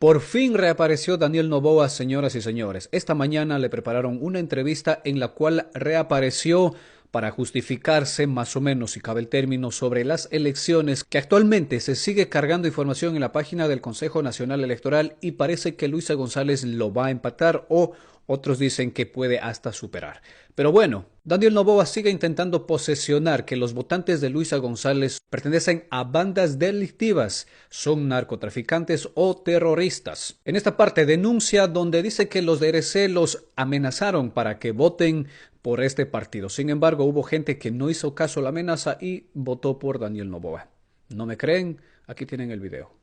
Por fin reapareció Daniel Noboa, señoras y señores. Esta mañana le prepararon una entrevista en la cual reapareció para justificarse más o menos, si cabe el término, sobre las elecciones, que actualmente se sigue cargando información en la página del Consejo Nacional Electoral y parece que Luisa González lo va a empatar o otros dicen que puede hasta superar. Pero bueno, Daniel Noboa sigue intentando posesionar que los votantes de Luisa González pertenecen a bandas delictivas, son narcotraficantes o terroristas. En esta parte denuncia donde dice que los de RC los amenazaron para que voten por este partido. Sin embargo, hubo gente que no hizo caso a la amenaza y votó por Daniel Noboa. ¿No me creen? Aquí tienen el video.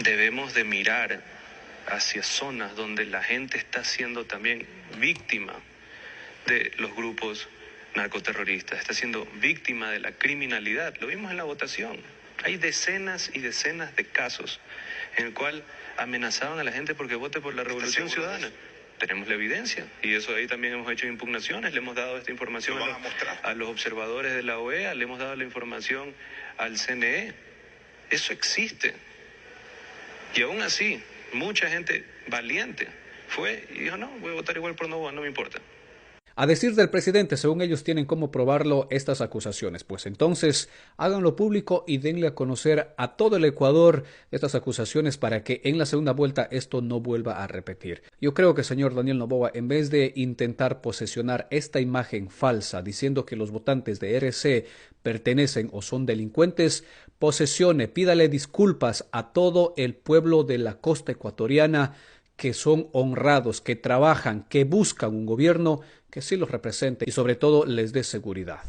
Debemos de mirar hacia zonas donde la gente está siendo también víctima de los grupos narcoterroristas, está siendo víctima de la criminalidad. Lo vimos en la votación. Hay decenas y decenas de casos en el cual amenazaban a la gente porque vote por la Revolución Ciudadana. Tenemos la evidencia y eso ahí también hemos hecho impugnaciones, le hemos dado esta información a los observadores de la OEA, le hemos dado la información al CNE. Eso existe. Y aún así, mucha gente valiente fue y dijo, no, voy a votar igual por Noboa, no me importa. A decir del presidente, según ellos tienen cómo probarlo estas acusaciones, pues entonces háganlo público y denle a conocer a todo el Ecuador estas acusaciones para que en la segunda vuelta esto no vuelva a repetir. Yo creo que señor Daniel Noboa, en vez de intentar posesionar esta imagen falsa diciendo que los votantes de RC pertenecen o son delincuentes, posesione, pídale disculpas a todo el pueblo de la costa ecuatoriana que son honrados, que trabajan, que buscan un gobierno que sí los represente y sobre todo les dé seguridad.